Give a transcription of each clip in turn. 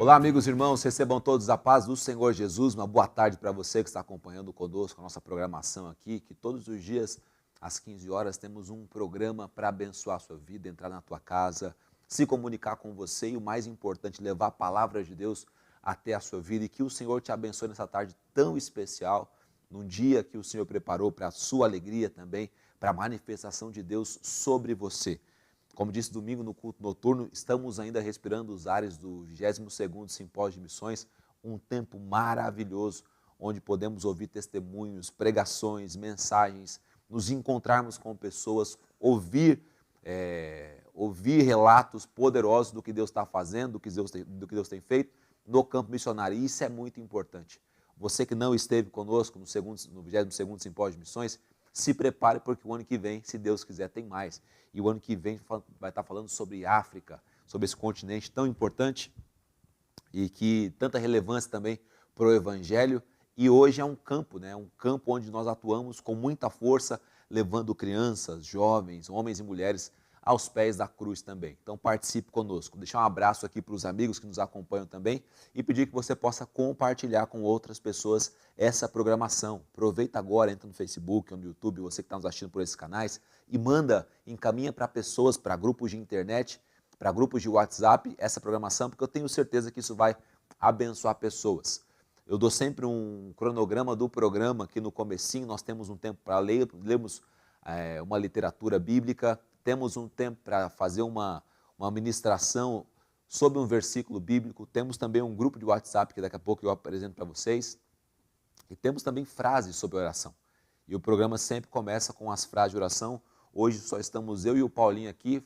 Olá, amigos e irmãos, recebam todos a paz do Senhor Jesus. Uma boa tarde para você que está acompanhando conosco a nossa programação aqui, que todos os dias, às 15 horas, temos um programa para abençoar a sua vida, entrar na tua casa, se comunicar com você e, o mais importante, levar a palavra de Deus até a sua vida e que o Senhor te abençoe nessa tarde tão especial, num dia que o Senhor preparou para a sua alegria também, para a manifestação de Deus sobre você. Como disse domingo no culto noturno, estamos ainda respirando os ares do 22º Simpósio de Missões, um tempo maravilhoso, onde podemos ouvir testemunhos, pregações, mensagens, nos encontrarmos com pessoas, ouvir relatos poderosos do que Deus está fazendo, do que Deus tem feito no campo missionário. E isso é muito importante. Você que não esteve conosco no 22º Simpósio de Missões, se prepare porque o ano que vem, se Deus quiser, tem mais. E o ano que vem vai estar falando sobre África, sobre esse continente tão importante e que tanta relevância também para o Evangelho. E hoje é um campo, né? Um campo onde nós atuamos com muita força, levando crianças, jovens, homens e mulheres aos pés da cruz também. Então participe conosco. Deixar um abraço aqui para os amigos que nos acompanham também e pedir que você possa compartilhar com outras pessoas essa programação. Aproveita agora, entra no Facebook ou no YouTube, você que está nos assistindo por esses canais, e encaminha para pessoas, para grupos de internet, para grupos de WhatsApp, essa programação, porque eu tenho certeza que isso vai abençoar pessoas. Eu dou sempre um cronograma do programa, que no comecinho nós temos um tempo para lermos uma literatura bíblica, temos um tempo para fazer uma ministração sobre um versículo bíblico, temos também um grupo de WhatsApp que daqui a pouco eu apresento para vocês, e temos também frases sobre oração. E o programa sempre começa com as frases de oração. Hoje só estamos eu e o Paulinho aqui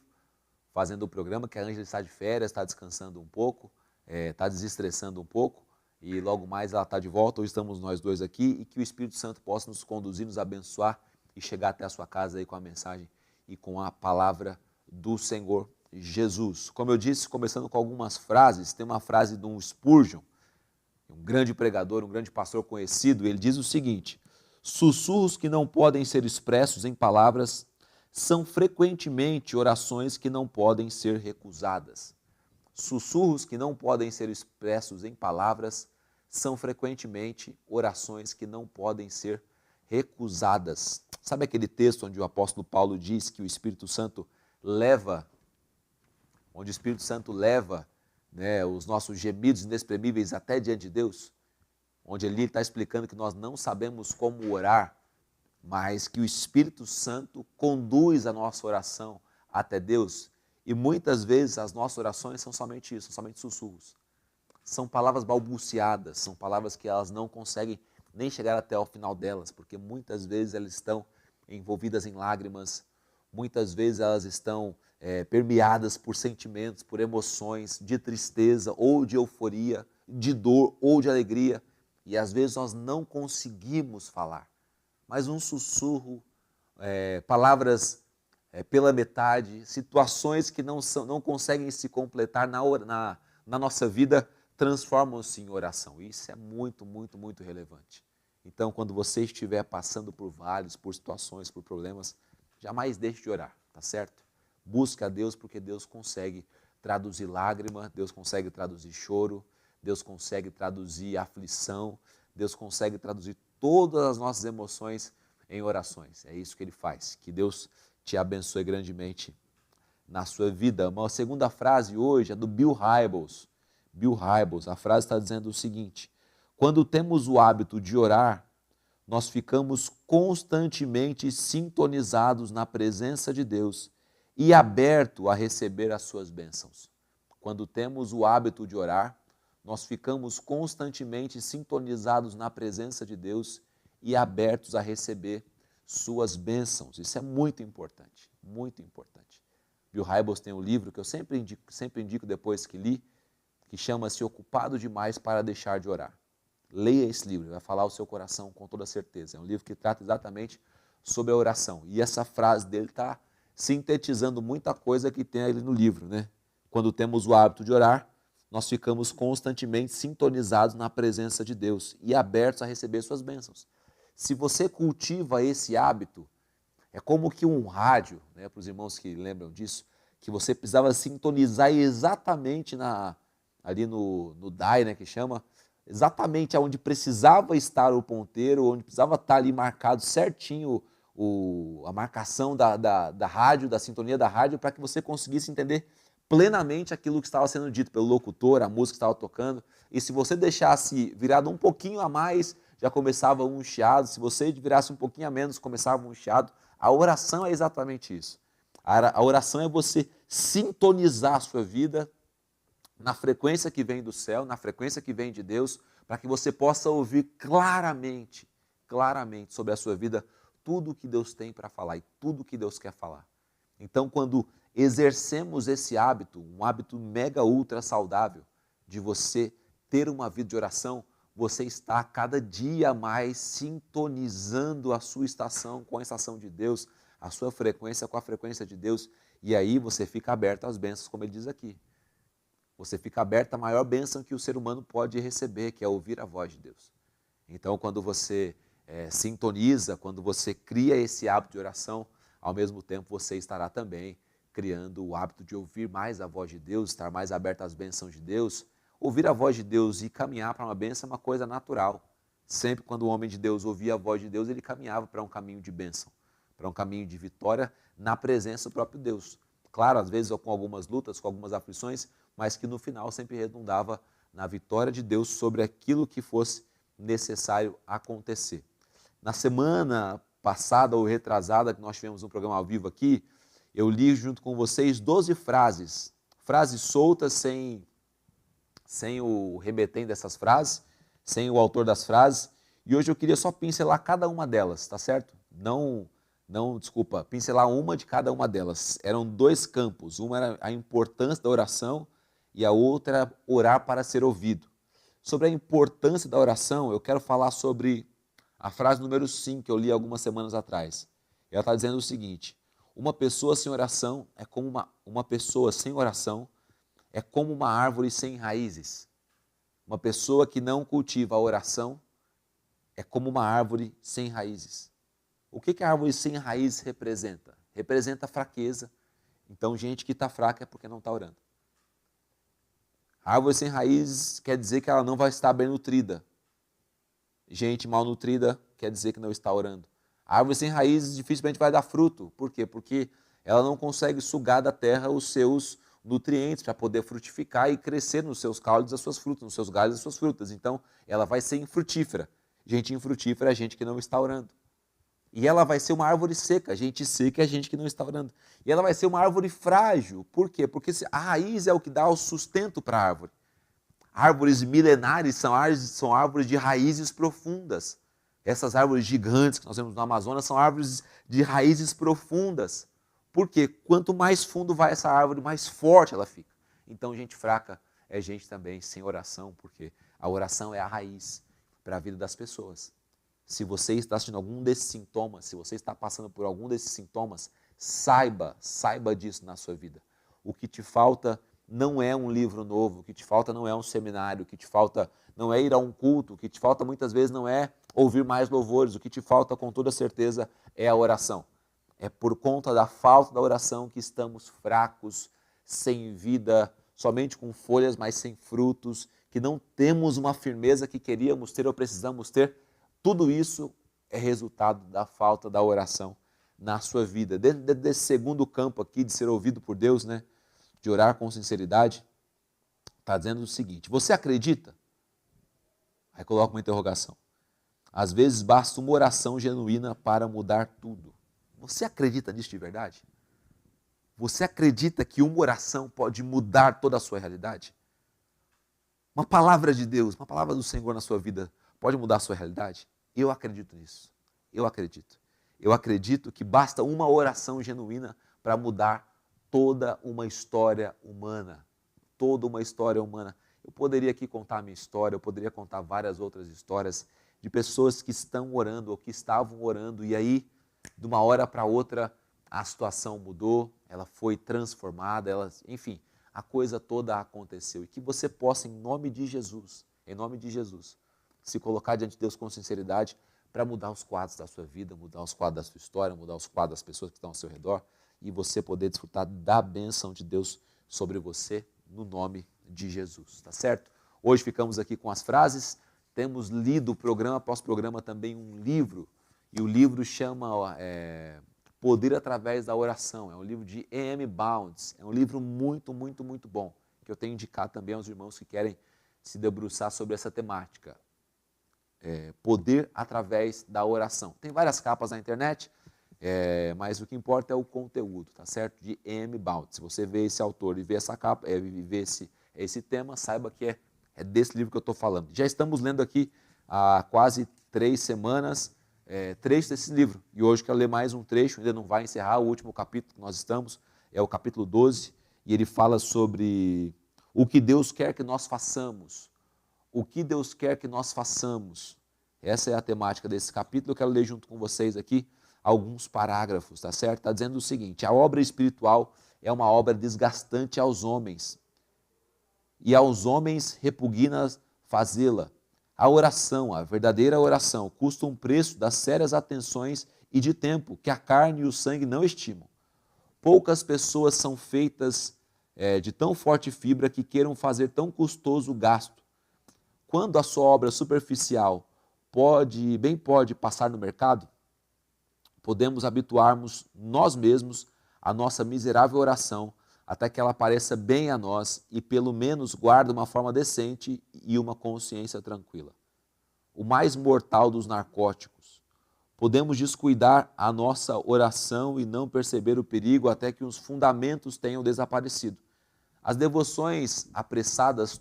fazendo o programa, que a Ângela está de férias, está descansando um pouco, está desestressando um pouco, e logo mais ela está de volta. Hoje estamos nós dois aqui, e que o Espírito Santo possa nos conduzir, nos abençoar e chegar até a sua casa aí com a mensagem e com a palavra do Senhor Jesus. Como eu disse, começando com algumas frases, tem uma frase de um Spurgeon, um grande pregador, um grande pastor conhecido. Ele diz o seguinte: sussurros que não podem ser expressos em palavras são frequentemente orações que não podem ser recusadas. Sussurros que não podem ser expressos em palavras são frequentemente orações que não podem ser recusadas. Sabe aquele texto onde o apóstolo Paulo diz que o Espírito Santo leva, os nossos gemidos inexprimíveis até diante de Deus? Onde ele está explicando que nós não sabemos como orar, mas que o Espírito Santo conduz a nossa oração até Deus. E muitas vezes as nossas orações são somente isso, são somente sussurros. São palavras balbuciadas, são palavras que elas não conseguem nem chegar até o final delas, porque muitas vezes elas estão envolvidas em lágrimas, muitas vezes elas estão permeadas por sentimentos, por emoções de tristeza ou de euforia, de dor ou de alegria, e às vezes nós não conseguimos falar. Mas um sussurro, palavras pela metade, situações que não conseguem se completar na nossa vida, transformam-se em oração. Isso é muito, muito, muito relevante. Então, quando você estiver passando por vales, por situações, por problemas, jamais deixe de orar, tá certo? Busque a Deus, porque Deus consegue traduzir lágrima, Deus consegue traduzir choro, Deus consegue traduzir aflição, Deus consegue traduzir todas as nossas emoções em orações. É isso que Ele faz. Que Deus te abençoe grandemente na sua vida. Uma segunda frase hoje é do Bill Hybels. Bill Hybels, a frase está dizendo o seguinte: quando temos o hábito de orar, nós ficamos constantemente sintonizados na presença de Deus e aberto a receber as suas bênçãos. Quando temos o hábito de orar, nós ficamos constantemente sintonizados na presença de Deus e abertos a receber suas bênçãos. Isso é muito importante, muito importante. Bill Hybels tem um livro que eu sempre indico depois que li, que chama-se Ocupado Demais para Deixar de Orar. Leia esse livro, vai falar ao seu coração com toda certeza. É um livro que trata exatamente sobre a oração. E essa frase dele está sintetizando muita coisa que tem ali no livro, né? Quando temos o hábito de orar, nós ficamos constantemente sintonizados na presença de Deus e abertos a receber suas bênçãos. Se você cultiva esse hábito, é como que um rádio, para os irmãos que lembram disso, que você precisava sintonizar exatamente ali no DAI, né, que chama, exatamente onde precisava estar o ponteiro, onde precisava estar ali marcado certinho a marcação da rádio, da sintonia da rádio, para que você conseguisse entender plenamente aquilo que estava sendo dito pelo locutor, a música que estava tocando. E se você deixasse virado um pouquinho a mais, já começava um chiado. Se você virasse um pouquinho a menos, começava um chiado. A oração é exatamente isso. A oração é você sintonizar a sua vida na frequência que vem do céu, na frequência que vem de Deus, para que você possa ouvir claramente sobre a sua vida tudo o que Deus tem para falar e tudo o que Deus quer falar. Então, quando exercemos esse hábito, um hábito mega ultra saudável, de você ter uma vida de oração, você está cada dia mais sintonizando a sua estação com a estação de Deus, a sua frequência com a frequência de Deus, e aí você fica aberto às bênçãos, como ele diz aqui. Você fica aberto à maior bênção que o ser humano pode receber, que é ouvir a voz de Deus. Então, quando você sintoniza, quando você cria esse hábito de oração, ao mesmo tempo você estará também criando o hábito de ouvir mais a voz de Deus, estar mais aberto às bênçãos de Deus. Ouvir a voz de Deus e caminhar para uma bênção é uma coisa natural. Sempre quando o homem de Deus ouvia a voz de Deus, ele caminhava para um caminho de bênção, para um caminho de vitória na presença do próprio Deus. Claro, às vezes com algumas lutas, com algumas aflições, mas que no final sempre redundava na vitória de Deus sobre aquilo que fosse necessário acontecer. Na semana passada ou retrasada, que nós tivemos um programa ao vivo aqui, eu li junto com vocês 12 frases soltas, sem o remetente dessas frases, sem o autor das frases, e hoje eu queria só pincelar cada uma delas, tá certo? Pincelar uma de cada uma delas. Eram dois campos, uma era a importância da oração e a outra era orar para ser ouvido. Sobre a importância da oração, eu quero falar sobre a frase número 5, que eu li algumas semanas atrás. Ela está dizendo o seguinte: uma pessoa sem oração é como uma pessoa sem oração é como uma árvore sem raízes. Uma pessoa que não cultiva a oração é como uma árvore sem raízes. O que a árvore sem raízes representa? Representa fraqueza. Então, gente que está fraca é porque não está orando. A árvore sem raízes quer dizer que ela não vai estar bem nutrida. Gente mal nutrida quer dizer que não está orando. A árvore sem raízes dificilmente vai dar fruto. Por quê? Porque ela não consegue sugar da terra os seus nutrientes para poder frutificar e crescer nos seus caules as suas frutas, nos seus galhos as suas frutas. Então, ela vai ser infrutífera. Gente infrutífera é gente que não está orando. E ela vai ser uma árvore seca. Gente seca é gente que não está orando. E ela vai ser uma árvore frágil. Por quê? Porque a raiz é o que dá o sustento para a árvore. Árvores milenares são árvores de raízes profundas. Essas árvores gigantes que nós vemos no Amazonas são árvores de raízes profundas. Por quê? Quanto mais fundo vai essa árvore, mais forte ela fica. Então, gente fraca é gente também sem oração, porque a oração é a raiz para a vida das pessoas. Se você está sentindo algum desses sintomas, se você está passando por algum desses sintomas, saiba disso na sua vida. O que te falta não é um livro novo, o que te falta não é um seminário, o que te falta não é ir a um culto, o que te falta muitas vezes não é ouvir mais louvores, o que te falta com toda certeza é a oração. É por conta da falta da oração que estamos fracos, sem vida, somente com folhas, mas sem frutos, que não temos uma firmeza que queríamos ter ou precisamos ter. Tudo isso é resultado da falta da oração na sua vida. Dentro desse segundo campo aqui de ser ouvido por Deus, né, de orar com sinceridade, está dizendo o seguinte: você acredita? Aí coloca uma interrogação. Às vezes basta uma oração genuína para mudar tudo. Você acredita nisso de verdade? Você acredita que uma oração pode mudar toda a sua realidade? Uma palavra de Deus, uma palavra do Senhor na sua vida pode mudar a sua realidade? Eu acredito nisso. Eu acredito. Eu acredito que basta uma oração genuína para mudar toda uma história humana. Toda uma história humana. Eu poderia aqui contar a minha história, eu poderia contar várias outras histórias de pessoas que estão orando ou que estavam orando e aí, de uma hora para outra, a situação mudou, ela foi transformada, enfim, a coisa toda aconteceu. E que você possa, em nome de Jesus, se colocar diante de Deus com sinceridade para mudar os quadros da sua vida, mudar os quadros da sua história, mudar os quadros das pessoas que estão ao seu redor e você poder desfrutar da bênção de Deus sobre você, no nome de Jesus, tá certo? Hoje ficamos aqui com as frases, temos lido programa após programa também um livro, e o livro chama Poder através da Oração, é um livro de E.M. Bounds, é um livro muito, muito, muito bom, que eu tenho indicado também aos irmãos que querem se debruçar sobre essa temática. Poder através da oração. Tem várias capas na internet, mas o que importa é o conteúdo, tá certo? De E.M. Bounds. Se você vê esse autor e vê essa capa, e vê esse tema, saiba que é desse livro que eu estou falando. Já estamos lendo aqui há quase 3 semanas trecho desse livro. E hoje quero ler mais um trecho, ainda não vai encerrar, o último capítulo que nós estamos, é o capítulo 12, e ele fala sobre o que Deus quer que nós façamos. O que Deus quer que nós façamos. Essa é a temática desse capítulo, eu quero ler junto com vocês aqui alguns parágrafos, tá certo? Está dizendo o seguinte: a obra espiritual é uma obra desgastante aos homens, e aos homens repugna fazê-la. A oração, a verdadeira oração, custa um preço das sérias atenções e de tempo que a carne e o sangue não estimam. Poucas pessoas são feitas de tão forte fibra que queiram fazer tão custoso gasto. Quando a sua obra superficial bem pode passar no mercado, podemos habituarmos nós mesmos à nossa miserável oração até que ela pareça bem a nós e pelo menos guarde uma forma decente e uma consciência tranquila. O mais mortal dos narcóticos. Podemos descuidar a nossa oração e não perceber o perigo até que os fundamentos tenham desaparecido. As devoções apressadas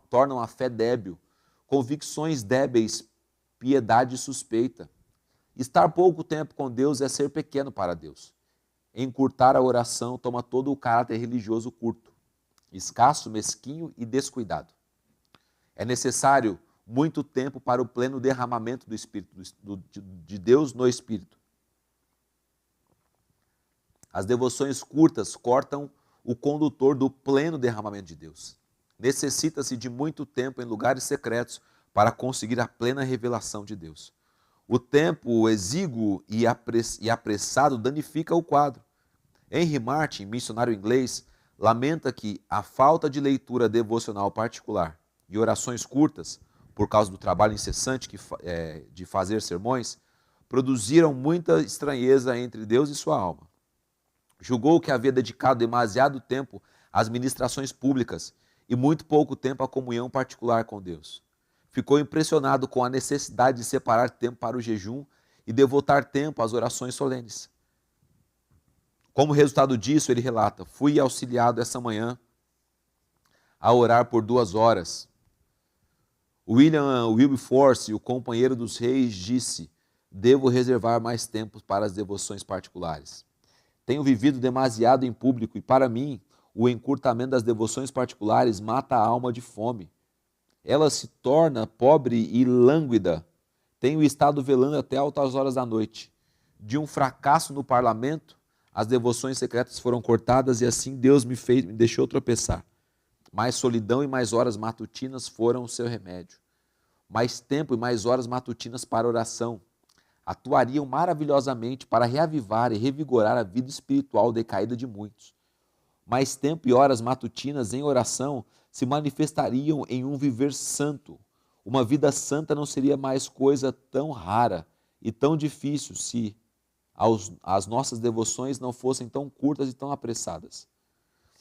tornam a fé débil, convicções débeis, piedade suspeita. Estar pouco tempo com Deus é ser pequeno para Deus. Encurtar a oração toma todo o caráter religioso curto, escasso, mesquinho e descuidado. É necessário muito tempo para o pleno derramamento do Espírito, de Deus no Espírito. As devoções curtas cortam o condutor do pleno derramamento de Deus. Necessita-se de muito tempo em lugares secretos para conseguir a plena revelação de Deus. O tempo exíguo e apressado danifica o quadro. Henry Martin, missionário inglês, lamenta que a falta de leitura devocional particular e orações curtas, por causa do trabalho incessante de fazer sermões, produziram muita estranheza entre Deus e sua alma. Julgou que havia dedicado demasiado tempo às ministrações públicas e muito pouco tempo à comunhão particular com Deus. Ficou impressionado com a necessidade de separar tempo para o jejum e devotar tempo às orações solenes. Como resultado disso, ele relata: fui auxiliado essa manhã a orar por 2 horas. William Wilberforce, o companheiro dos reis, disse: devo reservar mais tempo para as devoções particulares. Tenho vivido demasiado em público e, para mim, o encurtamento das devoções particulares mata a alma de fome. Ela se torna pobre e lânguida. Tenho estado velando até altas horas da noite. De um fracasso no parlamento, as devoções secretas foram cortadas e assim Deus me deixou tropeçar. Mais solidão e mais horas matutinas foram o seu remédio. Mais tempo e mais horas matutinas para oração atuariam maravilhosamente para reavivar e revigorar a vida espiritual decaída de muitos. Mais tempo e horas matutinas em oração se manifestariam em um viver santo. Uma vida santa não seria mais coisa tão rara e tão difícil se as nossas devoções não fossem tão curtas e tão apressadas.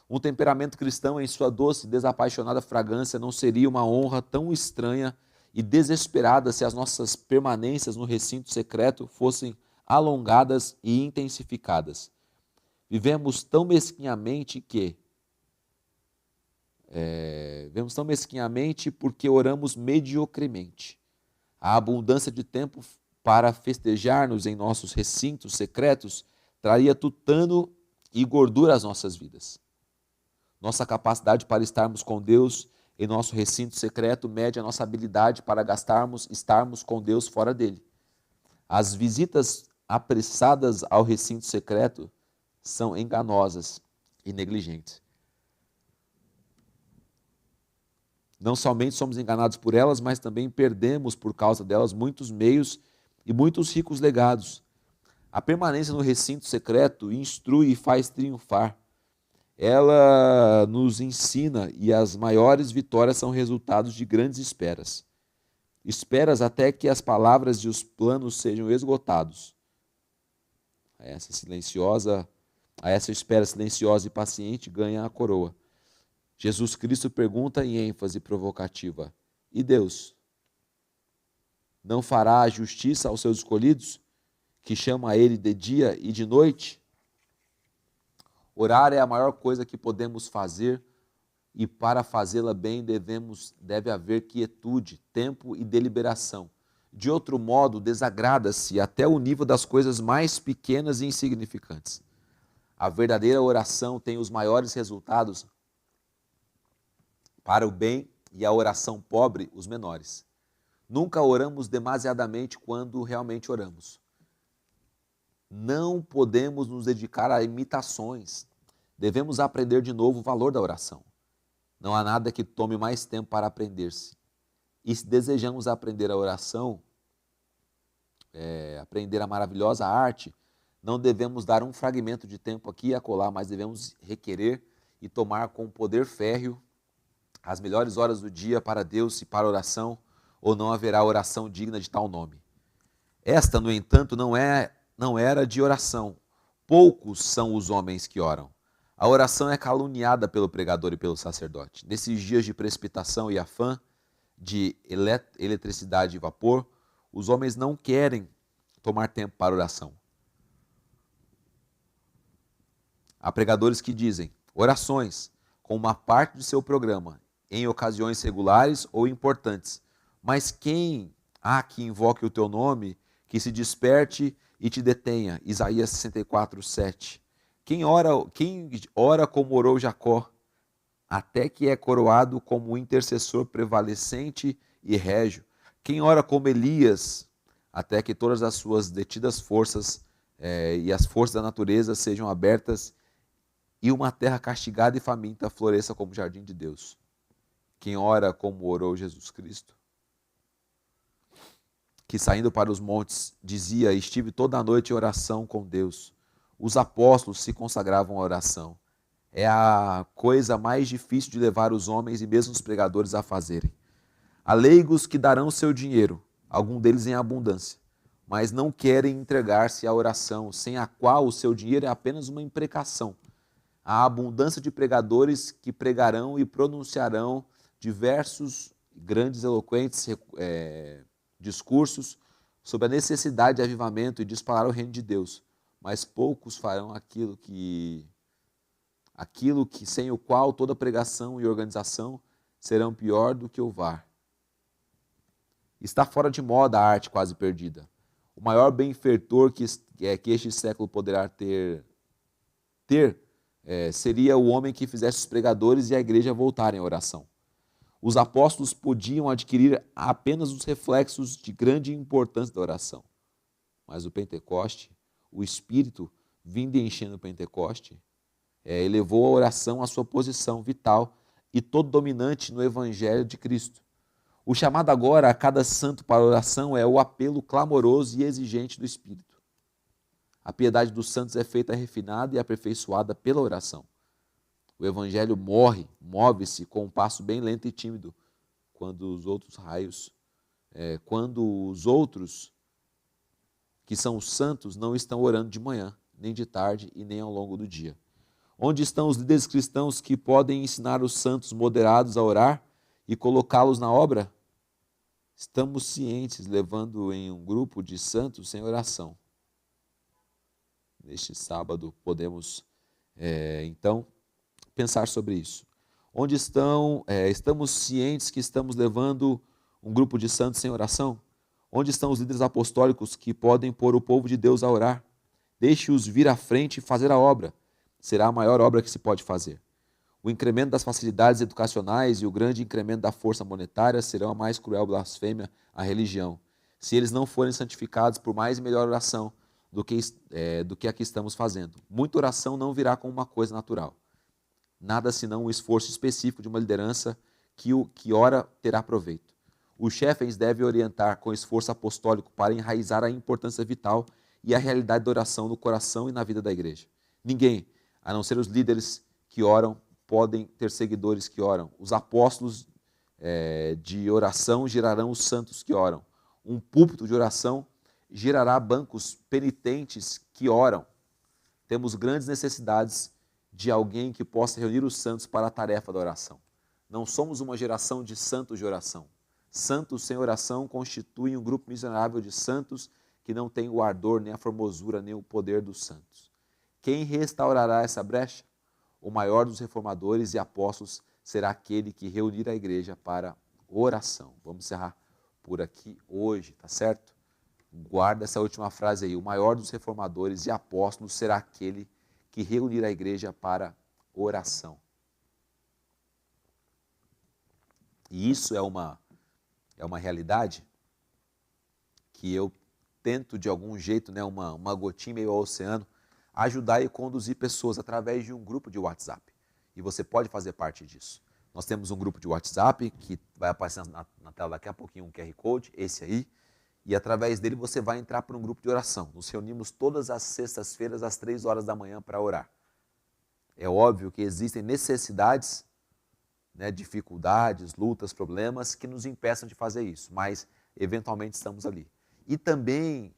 Um temperamento cristão em sua doce e desapaixonada fragrância não seria uma honra tão estranha e desesperada se as nossas permanências no recinto secreto fossem alongadas e intensificadas. Vivemos tão mesquinhamente porque oramos mediocremente. A abundância de tempo para festejar-nos em nossos recintos secretos traria tutano e gordura às nossas vidas. Nossa capacidade para estarmos com Deus em nosso recinto secreto mede a nossa habilidade para estarmos com Deus fora dele. As visitas apressadas ao recinto secreto são enganosas e negligentes. Não somente somos enganados por elas, mas também perdemos por causa delas muitos meios e muitos ricos legados. A permanência no recinto secreto instrui e faz triunfar. ela nos ensina e as maiores vitórias são resultados de grandes esperas. Esperas até que as palavras e os planos sejam esgotados. A essa espera silenciosa e paciente ganha a coroa. Jesus Cristo pergunta em ênfase provocativa: e Deus? Não fará a justiça aos seus escolhidos, que chama a Ele de dia e de noite? Orar é a maior coisa que podemos fazer, e para fazê-la bem deve haver quietude, tempo e deliberação. De outro modo, desagrada-se até o nível das coisas mais pequenas e insignificantes. A verdadeira oração tem os maiores resultados para o bem e a oração pobre os menores. Nunca oramos demasiadamente quando realmente oramos. Não podemos nos dedicar a imitações. Devemos aprender de novo o valor da oração. Não há nada que tome mais tempo para aprender-se. E se desejamos aprender a oração, aprender a maravilhosa arte, não devemos dar um fragmento de tempo aqui e acolá, mas devemos requerer e tomar com poder férreo as melhores horas do dia para Deus e para a oração, ou não haverá oração digna de tal nome. Esta, no entanto, não era de oração. Poucos são os homens que oram. A oração é caluniada pelo pregador e pelo sacerdote. Nesses dias de precipitação e afã, de eletricidade e vapor, os homens não querem tomar tempo para oração. Há pregadores que dizem orações com uma parte de seu programa em ocasiões regulares ou importantes. Mas quem há que invoque o teu nome, que se desperte e te detenha? Isaías 64, 7. Quem ora como orou Jacó, até que é coroado como intercessor prevalecente e régio. Quem ora como Elias, até que todas as suas detidas forças e as forças da natureza sejam abertas e uma terra castigada e faminta floresça como jardim de Deus. Quem ora como orou Jesus Cristo, que saindo para os montes dizia: estive toda a noite em oração com Deus. Os apóstolos se consagravam à oração. É a coisa mais difícil de levar os homens e mesmo os pregadores a fazerem. Há leigos que darão seu dinheiro, algum deles em abundância, mas não querem entregar-se à oração, sem a qual o seu dinheiro é apenas uma imprecação. Há abundância de pregadores que pregarão e pronunciarão diversos grandes eloquentes discursos sobre a necessidade de avivamento e de espalhar o reino de Deus, mas poucos farão aquilo que sem o qual toda pregação e organização serão pior do que o VAR. Está fora de moda a arte quase perdida. O maior benfeitor que este século poderá ter seria o homem que fizesse os pregadores e a igreja voltarem à oração. Os apóstolos podiam adquirir apenas os reflexos de grande importância da oração. Mas o Pentecoste, o Espírito, vindo e enchendo o Pentecoste, elevou a oração à sua posição vital e todo dominante no Evangelho de Cristo. O chamado agora a cada santo para a oração é o apelo clamoroso e exigente do Espírito. A piedade dos santos é feita refinada e aperfeiçoada pela oração. O Evangelho move-se com um passo bem lento e tímido, quando os outros que são os santos não estão orando de manhã, nem de tarde e nem ao longo do dia. Onde estão os líderes cristãos que podem ensinar os santos moderados a orar e colocá-los na obra? Estamos cientes, levando em um grupo de santos sem oração. Neste sábado podemos, então, pensar sobre isso. Onde estamos cientes que estamos levando um grupo de santos sem oração? Onde estão os líderes apostólicos que podem pôr o povo de Deus a orar? Deixe-os vir à frente e fazer a obra. Será a maior obra que se pode fazer. O incremento das facilidades educacionais e o grande incremento da força monetária serão a mais cruel blasfêmia à religião, se eles não forem santificados por mais e melhor oração do que a que estamos fazendo. Muita oração não virá como uma coisa natural. Nada senão um esforço específico de uma liderança que ora terá proveito. Os chefes devem orientar com esforço apostólico para enraizar a importância vital e a realidade da oração no coração e na vida da igreja. Ninguém, a não ser os líderes que oram podem ter seguidores que oram. Os apóstolos de oração gerarão os santos que oram. Um púlpito de oração gerará bancos penitentes que oram. Temos grandes necessidades de alguém que possa reunir os santos para a tarefa da oração. Não somos uma geração de santos de oração. Santos sem oração constituem um grupo miserável de santos que não tem o ardor, nem a formosura, nem o poder dos santos. Quem restaurará essa brecha? O maior dos reformadores e apóstolos será aquele que reunir a igreja para oração. Vamos encerrar por aqui hoje, tá certo? Guarda essa última frase aí. O maior dos reformadores e apóstolos será aquele que reunir a igreja para oração. E isso é uma realidade que eu tento de algum jeito, né, uma gotinha meio ao oceano, ajudar e conduzir pessoas através de um grupo de WhatsApp. E você pode fazer parte disso. Nós temos um grupo de WhatsApp que vai aparecer na tela daqui a pouquinho um QR Code, esse aí, e através dele você vai entrar para um grupo de oração. Nos reunimos todas as sextas-feiras às 3 horas da manhã para orar. É óbvio que existem necessidades, né, dificuldades, lutas, problemas que nos impeçam de fazer isso, mas eventualmente estamos ali. E também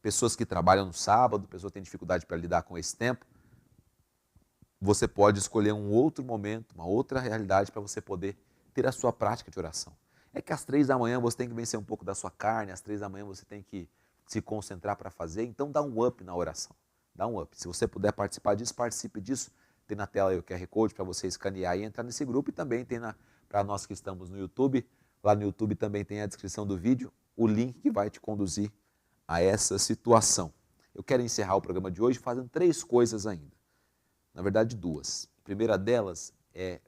pessoas que trabalham no sábado, pessoas que têm dificuldade para lidar com esse tempo, você pode escolher um outro momento, uma outra realidade para você poder ter a sua prática de oração. É que às 3 da manhã você tem que vencer um pouco da sua carne, às 3 da manhã você tem que se concentrar para fazer, então dá um up na oração, dá um up. Se você puder participar disso, participe disso. Tem na tela aí o QR Code para você escanear e entrar nesse grupo, e também tem para nós que estamos no YouTube, lá no YouTube também tem a descrição do vídeo, o link que vai te conduzir a essa situação. Eu quero encerrar o programa de hoje fazendo 3 coisas ainda. Na verdade, 2. A primeira delas é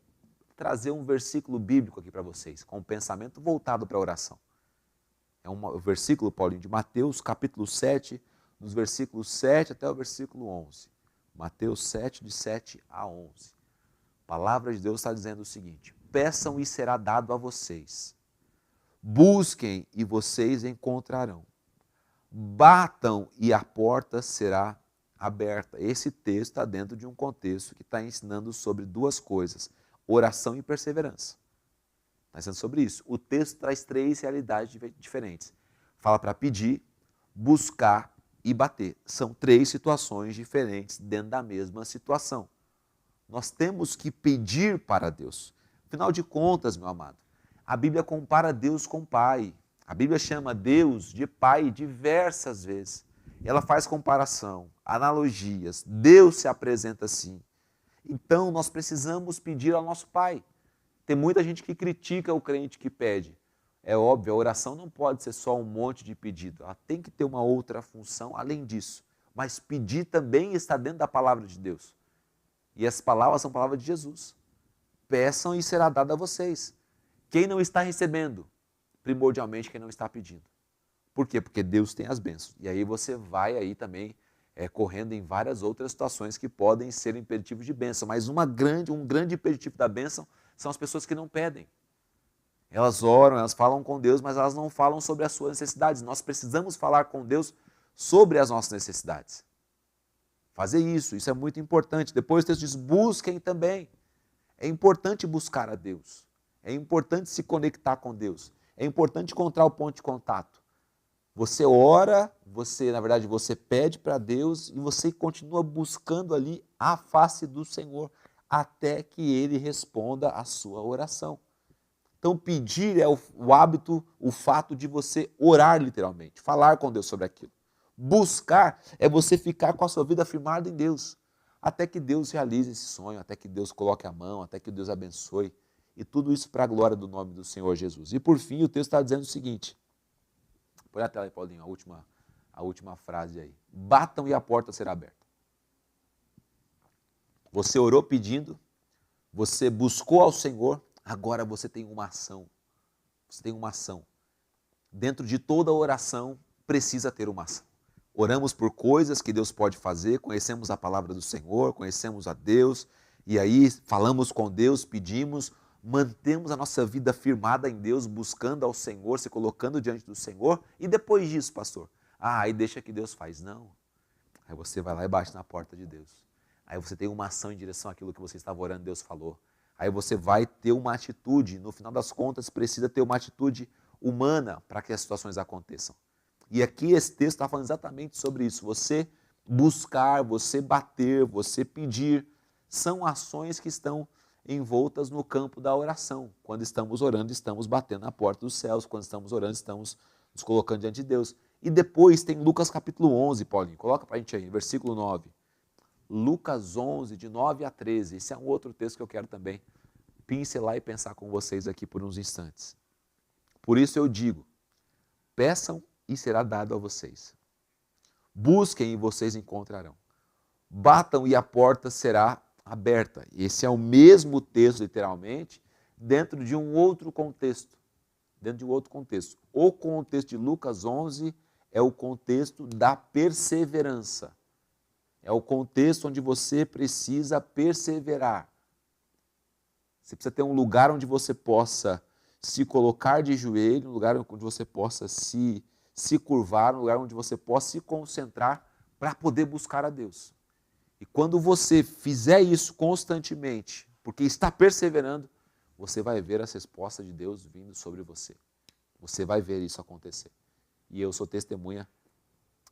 trazer um versículo bíblico aqui para vocês, com um pensamento voltado para a oração. É um versículo, Paulinho, de Mateus, capítulo 7, dos versículos 7 até o versículo 11. Mateus 7, de 7 a 11. A palavra de Deus está dizendo o seguinte: peçam e será dado a vocês. Busquem e vocês encontrarão. Batam e a porta será aberta. Esse texto está dentro de um contexto que está ensinando sobre 2 coisas: oração e perseverança. Está ensinando sobre isso. O texto traz 3 realidades diferentes. Fala para pedir, buscar e bater. São 3 situações diferentes dentro da mesma situação. Nós temos que pedir para Deus. Afinal de contas, meu amado, a Bíblia compara Deus com Pai. A Bíblia chama Deus de Pai diversas vezes. Ela faz comparação, analogias. Deus se apresenta assim. Então, nós precisamos pedir ao nosso Pai. Tem muita gente que critica o crente que pede. É óbvio, a oração não pode ser só um monte de pedido. Ela tem que ter uma outra função além disso. Mas pedir também está dentro da palavra de Deus. E as palavras são palavras de Jesus. Peçam e será dado a vocês. Quem não está recebendo? Primordialmente quem não está pedindo. Por quê? Porque Deus tem as bênçãos. E aí você vai aí também correndo em várias outras situações que podem ser impeditivos de bênção. Mas um grande impeditivo da bênção são as pessoas que não pedem. Elas oram, elas falam com Deus, mas elas não falam sobre as suas necessidades. Nós precisamos falar com Deus sobre as nossas necessidades. Fazer isso é muito importante. Depois o texto diz, busquem também. É importante buscar a Deus. É importante se conectar com Deus. É importante encontrar o ponto de contato. Você ora, na verdade, você pede para Deus e você continua buscando ali a face do Senhor até que Ele responda a sua oração. Então, pedir é o hábito, o fato de você orar literalmente, falar com Deus sobre aquilo. Buscar é você ficar com a sua vida firmada em Deus, até que Deus realize esse sonho, até que Deus coloque a mão, até que Deus abençoe. E tudo isso para a glória do nome do Senhor Jesus. E por fim, o texto está dizendo o seguinte, põe a tela aí, Paulinho, a última frase aí. Batam e a porta será aberta. Você orou pedindo, você buscou ao Senhor, agora você tem uma ação. Você tem uma ação. Dentro de toda oração, precisa ter uma ação. Oramos por coisas que Deus pode fazer, conhecemos a palavra do Senhor, conhecemos a Deus, e aí falamos com Deus, pedimos, mantemos a nossa vida firmada em Deus, buscando ao Senhor, se colocando diante do Senhor, e depois disso, pastor, aí deixa que Deus faz. Não. Aí você vai lá e bate na porta de Deus. Aí você tem uma ação em direção àquilo que você estava orando, Deus falou. Aí você vai ter uma atitude, no final das contas, precisa ter uma atitude humana para que as situações aconteçam. E aqui esse texto está falando exatamente sobre isso. Você buscar, você bater, você pedir, são ações que estão envoltas no campo da oração. Quando estamos orando, estamos batendo na porta dos céus. Quando estamos orando, estamos nos colocando diante de Deus. E depois tem Lucas capítulo 11, Paulinho. Coloca para a gente aí, versículo 9. Lucas 11, de 9 a 13. Esse é um outro texto que eu quero também pincelar e pensar com vocês aqui por uns instantes. Por isso eu digo, peçam e será dado a vocês. Busquem e vocês encontrarão. Batam e a porta será aberta. Esse é o mesmo texto, literalmente, dentro de um outro contexto. Dentro de um outro contexto. O contexto de Lucas 11 é o contexto da perseverança. É o contexto onde você precisa perseverar. Você precisa ter um lugar onde você possa se colocar de joelho, um lugar onde você possa se curvar, um lugar onde você possa se concentrar para poder buscar a Deus. E quando você fizer isso constantemente, porque está perseverando, você vai ver as respostas de Deus vindo sobre você. Você vai ver isso acontecer. E eu sou testemunha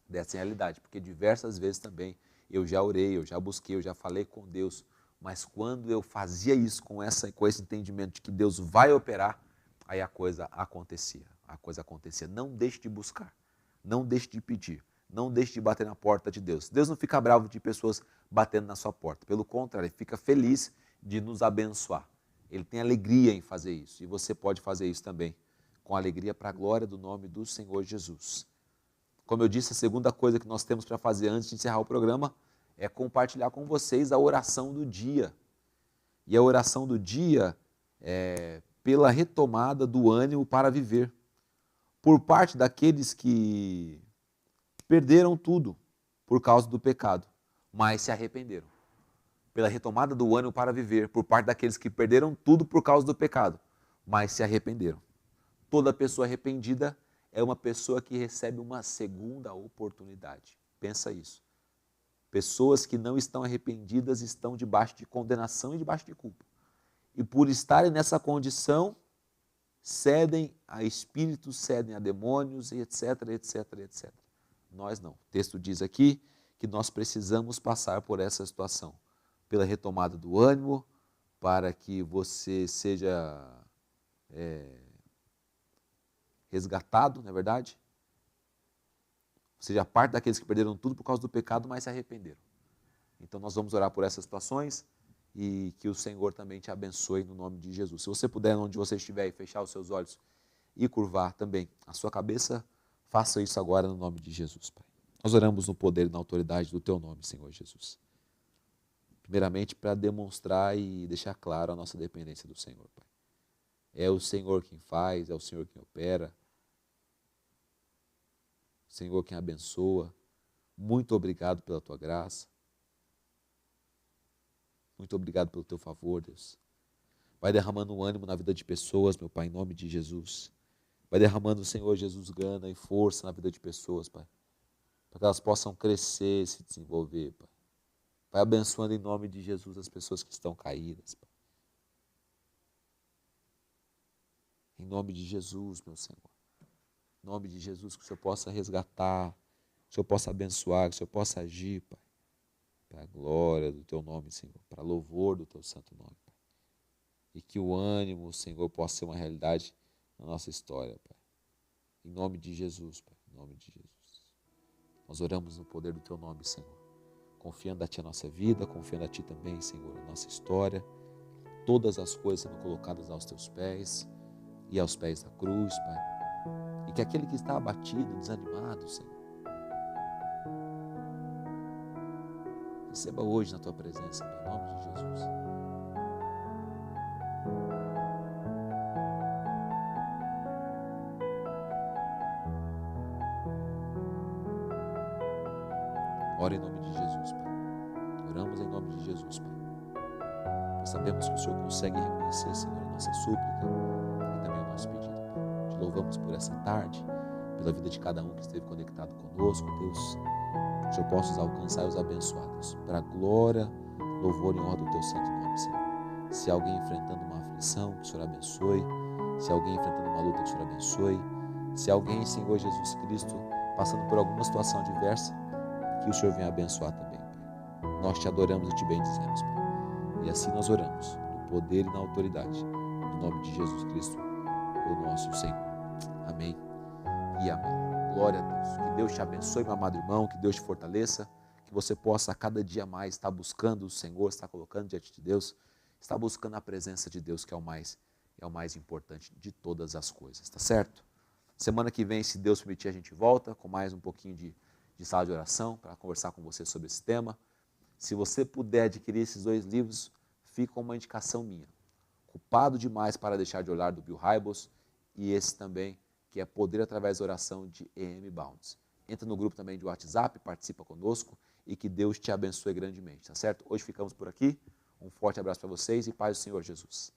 dessa realidade, porque diversas vezes também eu já orei, eu já busquei, eu já falei com Deus, mas quando eu fazia isso com esse entendimento de que Deus vai operar, aí a coisa acontecia. Não deixe de buscar, não deixe de pedir, não deixe de bater na porta de Deus. Deus não fica bravo de pessoas batendo na sua porta, pelo contrário, Ele fica feliz de nos abençoar. Ele tem alegria em fazer isso, e você pode fazer isso também, com alegria para a glória do nome do Senhor Jesus. Como eu disse, a segunda coisa que nós temos para fazer antes de encerrar o programa é compartilhar com vocês a oração do dia. E a oração do dia é pela retomada do ânimo para viver, por parte daqueles que perderam tudo por causa do pecado, mas se arrependeram. Pela retomada do ânimo para viver, por parte daqueles que perderam tudo por causa do pecado, mas se arrependeram. Toda pessoa arrependida é uma pessoa que recebe uma segunda oportunidade. Pensa isso. Pessoas que não estão arrependidas estão debaixo de condenação e debaixo de culpa. E por estarem nessa condição, cedem a espíritos, cedem a demônios, etc, etc, etc. Nós não. O texto diz aqui que nós precisamos passar por essa situação, pela retomada do ânimo, para que você seja resgatado, não é verdade? Seja parte daqueles que perderam tudo por causa do pecado, mas se arrependeram. Então nós vamos orar por essas situações e que o Senhor também te abençoe no nome de Jesus. Se você puder, onde você estiver, e fechar os seus olhos e curvar também a sua cabeça, faça isso agora no nome de Jesus, Pai. Nós oramos no poder e na autoridade do Teu nome, Senhor Jesus. Primeiramente, para demonstrar e deixar claro a nossa dependência do Senhor, Pai. É o Senhor quem faz, é o Senhor quem opera, Senhor quem abençoa. Muito obrigado pela Tua graça. Muito obrigado pelo Teu favor, Deus. Vai derramando um ânimo na vida de pessoas, meu Pai, em nome de Jesus. Vai derramando, Senhor Jesus, gana e força na vida de pessoas, Pai. Para que elas possam crescer e se desenvolver, Pai. Vai abençoando em nome de Jesus as pessoas que estão caídas, Pai. Em nome de Jesus, meu Senhor. Em nome de Jesus, que o Senhor possa resgatar, que o Senhor possa abençoar, que o Senhor possa agir, Pai. Para a glória do Teu nome, Senhor. Para louvor do Teu santo nome, Pai. E que o ânimo, Senhor, possa ser uma realidade na nossa história, Pai. Em nome de Jesus, Pai. Em nome de Jesus. Nós oramos no poder do Teu nome, Senhor. Confiando a Ti a nossa vida, confiando a Ti também, Senhor, a nossa história. Todas as coisas sendo colocadas aos Teus pés e aos pés da cruz, Pai. E que aquele que está abatido, desanimado, Senhor, receba hoje na Tua presença, em nome de Jesus. Ora em nome de Jesus, Pai. Oramos em nome de Jesus, Pai. Nós sabemos que o Senhor consegue reconhecer, Senhor, a nossa súplica e também o nosso pedido, Pai. Te louvamos por essa tarde, pela vida de cada um que esteve conectado conosco, Deus. Que o Senhor possa os alcançar e os abençoar, Deus, para a glória louvor e honra do teu santo nome, Senhor. Se alguém enfrentando uma aflição, que o Senhor abençoe. Se alguém enfrentando uma luta, que o Senhor abençoe. Se alguém, Senhor Jesus Cristo, passando por alguma situação adversa, que o Senhor venha abençoar também, Pai. Nós te adoramos e te bendizemos, Pai. E assim nós oramos, no poder e na autoridade, no nome de Jesus Cristo, o nosso Senhor. Amém e amém. Glória a Deus. Que Deus te abençoe, meu amado irmão, que Deus te fortaleça, que você possa a cada dia mais estar buscando o Senhor, estar colocando diante de Deus, estar buscando a presença de Deus, que é o mais importante de todas as coisas, tá certo? Semana que vem, se Deus permitir, a gente volta com mais um pouquinho de sala de oração para conversar com você sobre esse tema. Se você puder adquirir esses 2 livros, fica uma indicação minha. Culpado Demais para Deixar de Olhar, do Bill Hybels, e esse também, que é Poder através da Oração, de E.M. Bounds. Entra no grupo também de WhatsApp, participa conosco e que Deus te abençoe grandemente, tá certo? Hoje ficamos por aqui. Um forte abraço para vocês e paz do Senhor Jesus.